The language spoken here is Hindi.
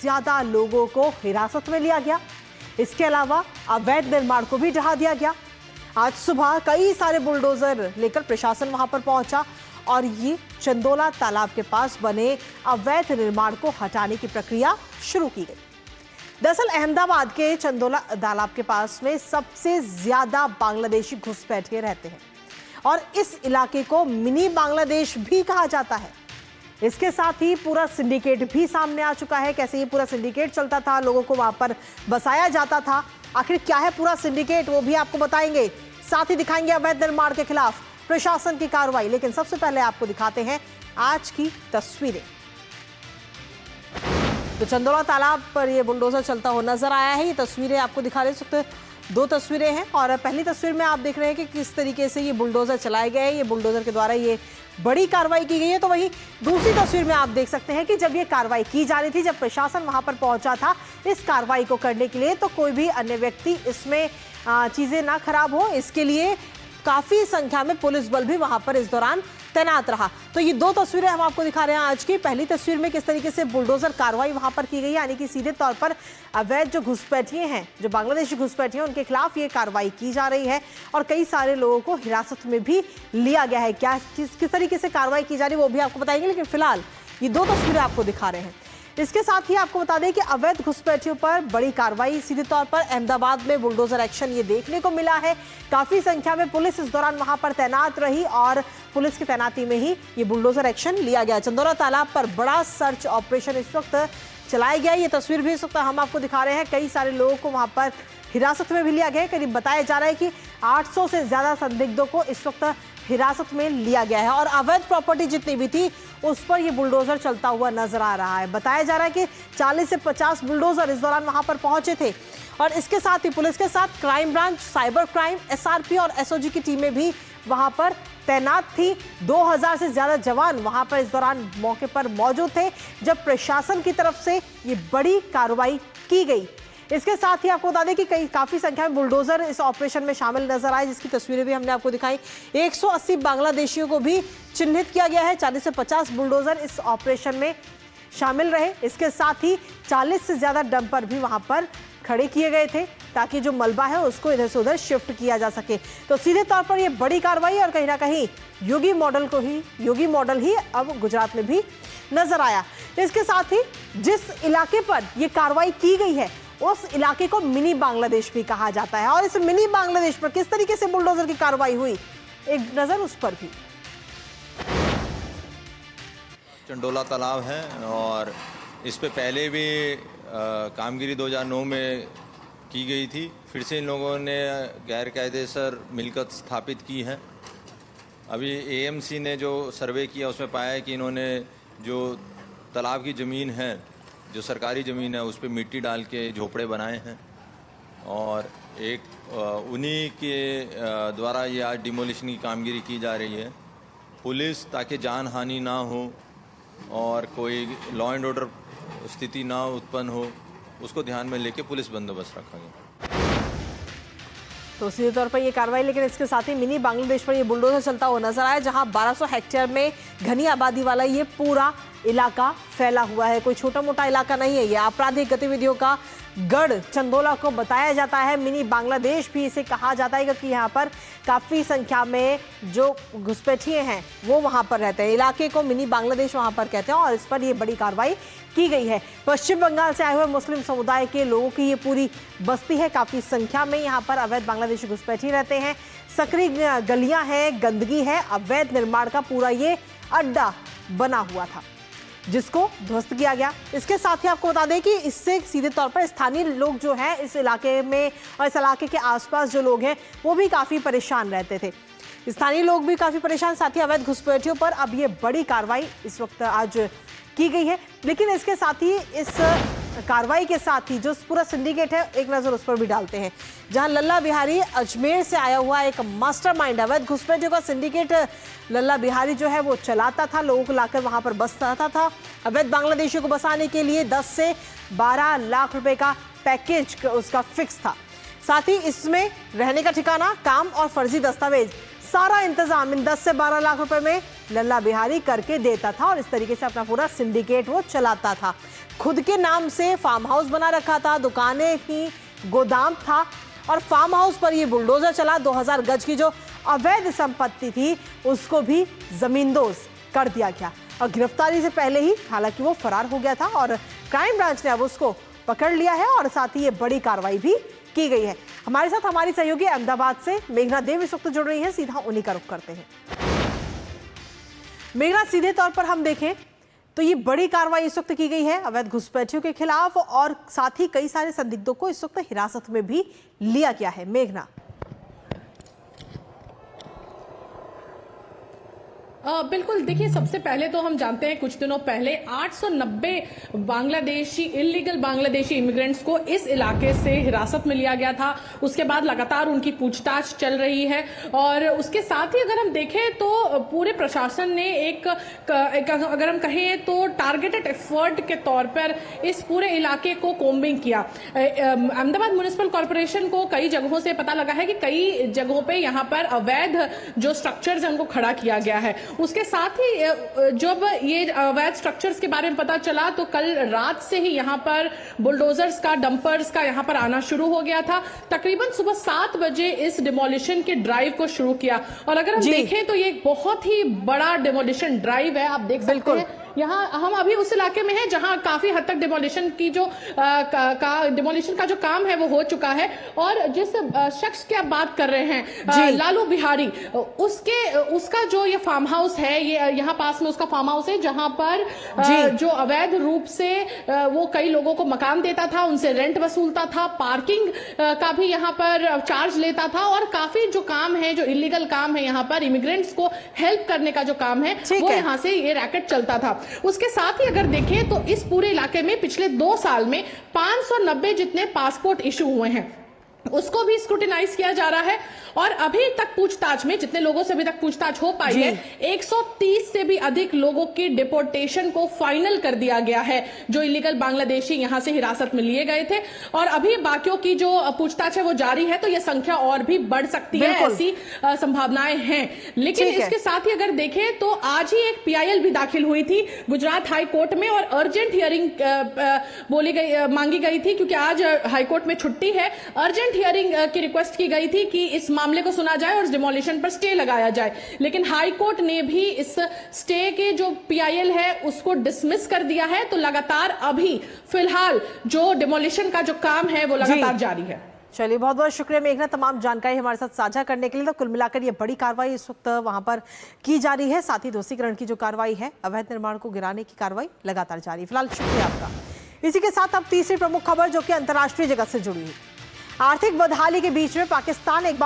ज्यादा लोगों को हिरासत में लिया गया। इसके अलावा अवैध निर्माण को भी ढहा दिया गया। आज सुबह कई सारे बुलडोजर लेकर प्रशासन वहां पर पहुंचा और ये चंदोला तालाब के पास बने अवैध निर्माण को हटाने की प्रक्रिया शुरू की गई। दरअसल अहमदाबाद के चंदोला तालाब के पास में सबसे ज्यादा बांग्लादेशी घुसपैठिए रहते हैं और इस इलाके को मिनी बांग्लादेश भी कहा जाता है। इसके साथ ही पूरा सिंडिकेट भी सामने आ चुका है। कैसे ये पूरा सिंडिकेट चलता था, लोगों को वहां पर बसाया जाता था, आखिर क्या है पूरा सिंडिकेट, वो भी आपको बताएंगे। साथ ही दिखाएंगे अवैध निर्माण के खिलाफ प्रशासन की कार्रवाई। लेकिन सबसे पहले आपको दिखाते हैं आज की तस्वीरें। तो चंदोला तालाब पर ये बुलडोजर चलता हुआ नजर आया है। ये तस्वीरें आपको दिखा रहे सकते, दो तस्वीरें हैं और पहली तस्वीर में आप देख रहे हैं कि किस तरीके से ये बुलडोजर चलाए गए हैं। ये बुलडोजर के द्वारा ये बड़ी कार्रवाई की गई है। तो वहीं दूसरी तस्वीर में आप देख सकते हैं कि जब ये कार्रवाई की जा रही थी, जब प्रशासन वहां पर पहुंचा था इस कार्रवाई को करने के लिए, तो कोई भी अन्य व्यक्ति इसमें चीजें ना खराब हो, इसके लिए काफी संख्या में पुलिस बल भी वहां पर इस दौरान तैनात रहा। तो ये दो तस्वीरें हम आपको दिखा रहे हैं आज की। पहली तस्वीर में किस तरीके से बुलडोजर कार्रवाई वहां पर की गई है, यानी कि सीधे तौर पर अवैध जो घुसपैठिए हैं, जो बांग्लादेशी घुसपैठिए हैं, उनके खिलाफ ये कार्रवाई की जा रही है और कई सारे लोगों को हिरासत में भी लिया गया है। क्या किस तरीके से कार्रवाई की जा रही है वो भी आपको बताएंगे, लेकिन फिलहाल ये दो तस्वीरें आपको दिखा रहे हैं। इसके साथ ही आपको बता दें कि अवैध घुसपैठियों पर बड़ी कार्रवाई सीधे तौर पर अहमदाबाद में बुलडोजर एक्शन ये देखने को मिला है। काफी संख्या में पुलिस इस दौरान वहां पर तैनात रही और पुलिस की तैनाती में ही ये बुलडोजर एक्शन लिया गया। चंदोला तालाब पर बड़ा सर्च ऑपरेशन इस वक्त चलाया गया। ये तस्वीर भी इस वक्त हम आपको दिखा रहे हैं। कई सारे लोगों को वहां पर हिरासत में भी लिया गया है। करीब बताया जा रहा है कि 800 से ज्यादा संदिग्धों को इस वक्त हिरासत में लिया गया है और अवैध प्रॉपर्टी जितनी भी थी उस पर ये बुलडोजर चलता हुआ नजर आ रहा है। बताया जा रहा है कि 40 से 50 बुलडोजर इस दौरान वहां पर पहुंचे थे और इसके साथ ही पुलिस के साथ crime branch, cyber crime, SRP और एसओजी की टीमें भी वहां पर तैनात थी। 2000 से ज्यादा जवान वहां पर इस दौरान मौके पर मौजूद थे जब प्रशासन की तरफ से ये बड़ी कार्रवाई की गई। इसके साथ ही आपको बता दें कि काफी संख्या में बुलडोजर इस ऑपरेशन में शामिल नजर आए, जिसकी तस्वीरें भी हमने आपको दिखाई। 180 बांग्लादेशियों को भी चिन्हित किया गया है। 40 से 50 बुलडोजर इस ऑपरेशन में शामिल रहे। इसके साथ ही 40 से ज्यादा डंपर भी वहां पर खड़े किए गए थे ताकि जो मलबा है उसको इधर से उधर शिफ्ट किया जा सके। तो सीधे तौर पर यह बड़ी कार्रवाई और कहीं ना कहीं योगी मॉडल ही अब गुजरात में भी नजर आया। इसके साथ ही जिस इलाके पर यह कार्रवाई की गई है उस इलाके को मिनी बांग्लादेश भी कहा जाता है और इस मिनी बांग्लादेश पर किस तरीके से बुलडोजर की कार्रवाई हुई, एक नजर उस पर भी। चंदोला तालाब है और इस पे पहले भी कामगिरी 2009 में की गई थी। फिर से इन लोगों ने गैर कायदेसर मिलकत स्थापित की है। अभी एएमसी ने जो सर्वे किया उसमें पाया है कि इन्होंने जो तालाब की ज़मीन है, जो सरकारी ज़मीन है, उस पर मिट्टी डाल के झोपड़े बनाए हैं और एक उन्हीं के द्वारा ये आज डिमोलिशन की कामगिरी की जा रही है। पुलिस ताकि जान हानि ना हो और कोई लॉ एंड ऑर्डर स्थिति ना उत्पन्न हो, उसको ध्यान में लेके पुलिस बंदोबस्त रखा गया। तो सीधे तौर पर ये कार्रवाई, लेकिन इसके साथ ही मिनी बांग्लादेश पर ये बुलडोजर चलता हुआ नजर आया, जहां 1200 हेक्टेयर में घनी आबादी वाला ये पूरा इलाका फैला हुआ है। कोई छोटा मोटा इलाका नहीं है। ये आपराधिक गतिविधियों का गढ़ चंदोला को बताया जाता है। मिनी बांग्लादेश भी इसे कहा जाता है क्योंकि यहाँ पर काफ़ी संख्या में जो घुसपैठिए हैं वो वहाँ पर रहते हैं। इलाके को मिनी बांग्लादेश वहाँ पर कहते हैं और इस पर ये बड़ी कार्रवाई की गई है। पश्चिम बंगाल से आए हुए मुस्लिम समुदाय के लोगों की ये पूरी बस्ती है। काफ़ी संख्या में यहाँ पर अवैध बांग्लादेशी घुसपैठिए रहते हैं। सकरी गलियाँ हैं, गंदगी है, अवैध निर्माण का पूरा ये अड्डा बना हुआ था जिसको ध्वस्त किया गया। इसके साथ ही आपको बता दें कि इससे सीधे तौर पर स्थानीय लोग जो हैं इस इलाके में और इस इलाके के आसपास जो लोग हैं वो भी काफ़ी परेशान रहते थे। स्थानीय लोग भी काफ़ी परेशान, साथ ही अवैध घुसपैठियों पर अब ये बड़ी कार्रवाई इस वक्त आज की गई है। लेकिन इसके साथ ही इस कार्रवाई के साथ ही जो पूरा सिंडिकेट है, एक नज़र उस पर भी डालते हैं, जहां लल्ला बिहारी अजमेर से आया हुआ एक मास्टरमाइंड अवैध घुसपैठियों का सिंडिकेट लल्ला बिहारी जो है वो चलाता था, लोगों को लाकर वहां पर बसाता था। अवैध बांग्लादेशियों को बसाने के लिए 10 से 12 लाख रुपए का पैकेज उसका फिक्स था। साथ ही इसमें रहने का ठिकाना, काम और फर्जी दस्तावेज, सारा इंतजाम इन 10 से 12 लाख रुपए में लल्ला बिहारी करके देता था और इस तरीके से अपना पूरा सिंडिकेट वो चलाता था। खुद के नाम से फार्म हाउस बना रखा था, दुकानें थी, गोदाम था और फार्म हाउस पर ये बुलडोजर चला। 2000 गज की जो अवैध संपत्ति थी उसको भी जमींदोज कर दिया गया और गिरफ्तारी से पहले ही हालांकि वो फरार हो गया था और क्राइम ब्रांच ने अब उसको पकड़ लिया है और साथ ही ये बड़ी कार्रवाई भी की गई है। हमारे साथ हमारी सहयोगी अहमदाबाद से मेघना देव इस वक्त जुड़ रही है, सीधा उन्हीं का रुख करते हैं। मेघना, सीधे तौर पर हम देखें तो ये बड़ी कार्रवाई इस वक्त की गई है अवैध घुसपैठियों के खिलाफ और साथ ही कई सारे संदिग्धों को इस वक्त हिरासत में भी लिया गया है। मेघना, बिल्कुल, देखिए सबसे पहले तो हम जानते हैं कुछ दिनों पहले 890 इलीगल बांग्लादेशी इमिग्रेंट्स को इस इलाके से हिरासत में लिया गया था। उसके बाद लगातार उनकी पूछताछ चल रही है और उसके साथ ही अगर हम देखें तो पूरे प्रशासन ने एक अगर हम कहें तो टारगेटेड एफर्ट के तौर पर इस पूरे इलाके को कोम्बिंग किया। अहमदाबाद म्युनिसिपल कॉर्पोरेशन को कई जगहों से पता लगा है कि कई जगहों पे यहाँ पर अवैध जो स्ट्रक्चर्स हैं उनको खड़ा किया गया है। उसके साथ ही जब ये अवैध स्ट्रक्चर्स के बारे में पता चला तो कल रात से ही यहाँ पर बुलडोजर्स का, डंपर्स का यहाँ पर आना शुरू हो गया था। तकरीबन सुबह 7 बजे इस डिमोलिशन के ड्राइव को शुरू किया और अगर हम देखें तो ये बहुत ही बड़ा डिमोलिशन ड्राइव है। आप देख सकते हैं यहाँ हम अभी उस इलाके में हैं जहां काफी हद तक डिमोलिशन की जो डिमोलिशन का जो काम है वो हो चुका है और जिस शख्स की आप बात कर रहे हैं लालू बिहारी, उसका जो ये फार्म हाउस है, ये यहाँ पास में उसका फार्म हाउस है जहां पर जो अवैध रूप से वो कई लोगों को मकान देता था, उनसे रेंट वसूलता था, पार्किंग का भी यहाँ पर चार्ज लेता था और काफी जो काम है, जो इलीगल काम है यहाँ पर इमिग्रेंट्स को हेल्प करने का जो काम है वो यहाँ से ये रैकेट चलता था। उसके साथ ही अगर देखें तो इस पूरे इलाके में पिछले 2 साल में 590 जितने पासपोर्ट इशू हुए हैं, उसको भी स्क्रूटिनाइज किया जा रहा है और अभी तक पूछताछ में जितने लोगों से अभी तक पूछताछ हो पाई है 130 से भी अधिक लोगों की डिपोर्टेशन को फाइनल कर दिया गया है, जो इलीगल बांग्लादेशी यहां से हिरासत में लिए गए थे और अभी बाकियों की जो पूछताछ है वो जारी है। तो यह संख्या और भी बढ़ सकती है, ऐसी संभावनाएं हैं। लेकिन इसके साथ ही अगर देखें तो आज ही एक PIL भी दाखिल हुई थी गुजरात हाई कोर्ट में और अर्जेंट हियरिंग मांगी गई थी क्योंकि आज हाईकोर्ट में छुट्टी है। अर्जेंट हियरिंग की रिक्वेस्ट की गई थी कि इस मामले को सुना जाए और डिमोलिशन पर स्टे लगाया जाए, लेकिन हाई कोर्ट ने भी इस स्टे के जो PIL है उसको डिसमिस कर दिया है। तो लगातार अभी फिलहाल जो डिमोलिशन का जो काम है वो लगातार जारी है। चलिए, बहुत बहुत शुक्रिया मेघना तमाम जानकारी हमारे साथ साझा करने के लिए। तो कुल मिलाकर ये बड़ी कार्रवाई इस वक्त वहां पर की जा रही है, साथ ही दोषीकरण की जो कार्रवाई है, अवैध निर्माण को गिराने की कार्रवाई लगातार जारी है। फिलहाल शुक्रिया आपका। इसी के साथ अब तीसरी प्रमुख खबर जो कि अंतर्राष्ट्रीय जगत से जुड़ी है। आर्थिक बदहाली के बीच में पाकिस्तान एक बार